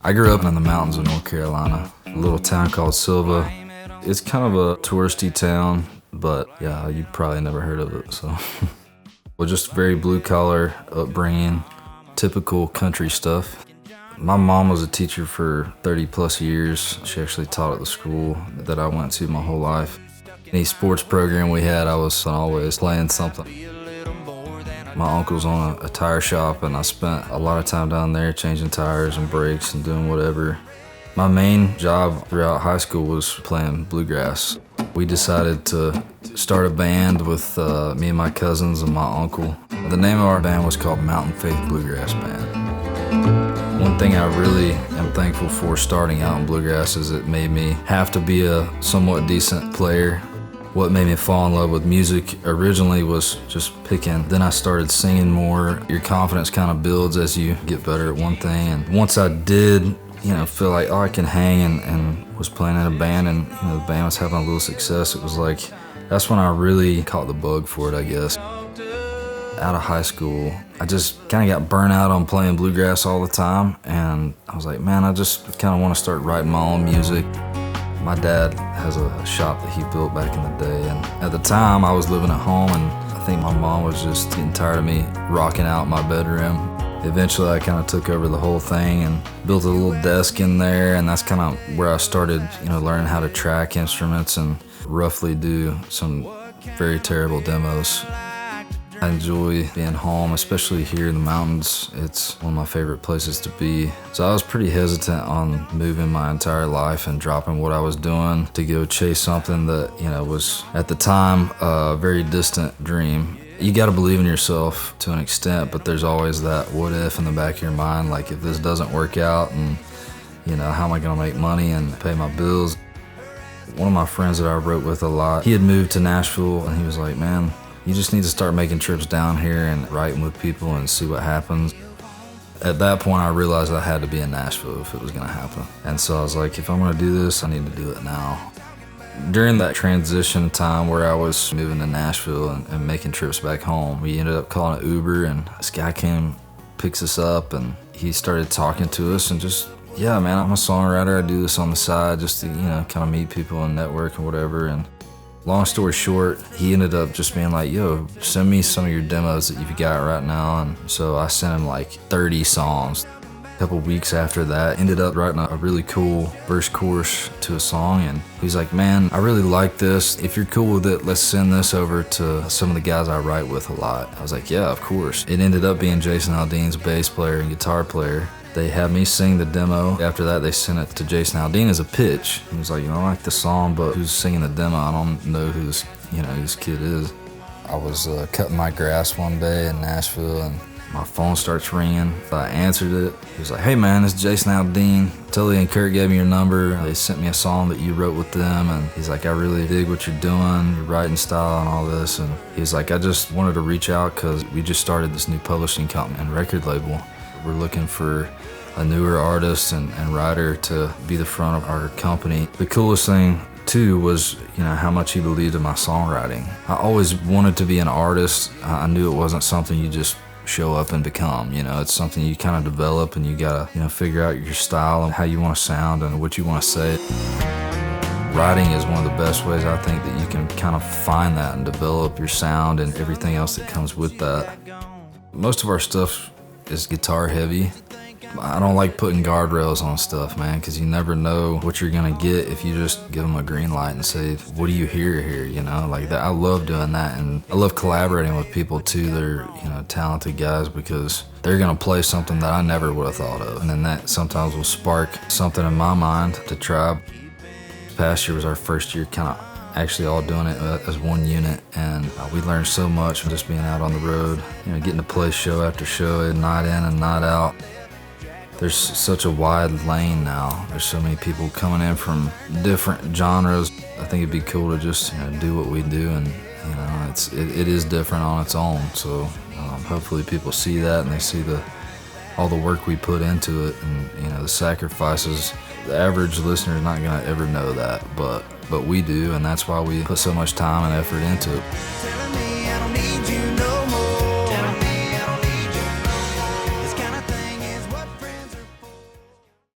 I grew up in the mountains of North Carolina, a little town called Sylva. It's kind of a touristy town, but yeah, you probably never heard of it, so. Well, just very blue-collar upbringing, typical country stuff. My mom was a teacher for 30 plus years. She actually taught at the school that I went to my whole life. Any sports program we had, I was always playing something. My uncle's on a tire shop, and I spent a lot of time down there changing tires and brakes and doing whatever. My main job throughout high school was playing bluegrass. We decided to start a band with me and my cousins and my uncle. The name of our band was called Mountain Faith Bluegrass Band. One thing I really am thankful for starting out in bluegrass is it made me have to be a somewhat decent player. What made me fall in love with music originally was just picking. Then I started singing more. Your confidence kind of builds as you get better at one thing. And once I did, feel like, I can hang and was playing in a band and, the band was having a little success. It was like, that's when I really caught the bug for it, I guess. Out of high school, I just kind of got burnt out on playing bluegrass all the time. And I was like, man, I just kind of want to start writing my own music. My dad has a shop that he built back in the day, and at the time I was living at home, and I think my mom was just getting tired of me rocking out in my bedroom. Eventually I kind of took over the whole thing and built a little desk in there, and that's kind of where I started, learning how to track instruments and roughly do some very terrible demos. I enjoy being home, especially here in the mountains. It's one of my favorite places to be. So I was pretty hesitant on moving my entire life and dropping what I was doing to go chase something that, was at the time a very distant dream. You gotta believe in yourself to an extent, but there's always that what if in the back of your mind, like if this doesn't work out and, how am I gonna make money and pay my bills? One of my friends that I wrote with a lot, he had moved to Nashville and he was like, man, you just need to start making trips down here and writing with people and see what happens. At that point, I realized I had to be in Nashville if it was gonna happen. And so I was like, if I'm gonna do this, I need to do it now. During that transition time where I was moving to Nashville and making trips back home, we ended up calling it Uber, and this guy came, picks us up, and he started talking to us and just, yeah, man, I'm a songwriter. I do this on the side just to, kind of meet people and network and whatever. And long story short, he ended up just being like, yo, send me some of your demos that you've got right now. And so I sent him like 30 songs. A couple weeks after that, ended up writing a really cool verse chorus to a song. And he's like, man, I really like this. If you're cool with it, let's send this over to some of the guys I write with a lot. I was like, yeah, of course. It ended up being Jason Aldean's bass player and guitar player. They had me sing the demo. After that, they sent it to Jason Aldean as a pitch. He was like, I like the song, but who's singing the demo? I don't know who this kid is. I was cutting my grass one day in Nashville, and my phone starts ringing. I answered it. He was like, hey man, it's Jason Aldean. Tully and Kurt gave me your number. They sent me a song that you wrote with them, and he's like, I really dig what you're doing, your writing style and all this. And he's like, I just wanted to reach out because we just started this new publishing company and record label. We're looking for a newer artist and writer to be the front of our company. The coolest thing too was, how much he believed in my songwriting. I always wanted to be an artist. I knew it wasn't something you just show up and become, it's something you kind of develop, and you gotta, figure out your style and how you want to sound and what you want to say. Writing is one of the best ways I think that you can kind of find that and develop your sound and everything else that comes with that. Most of our stuff is guitar heavy. I don't like putting guardrails on stuff, man, because you never know what you're gonna get if you just give them a green light and say, what do you hear here, like that. I love doing that, and I love collaborating with people too. They're, talented guys, because they're gonna play something that I never would have thought of, and then that sometimes will spark something in my mind to try. Past year was our first year kind of actually all doing it as one unit, and we learned so much from just being out on the road, getting to play show after show, night in and night out. There's such a wide lane now. There's so many people coming in from different genres. I think it'd be cool to just do what we do, and it is different on its own. So hopefully people see that, and they see all the work we put into it, and the sacrifices. The average listener is not gonna ever know that, but we do, and that's why we put so much time and effort into it.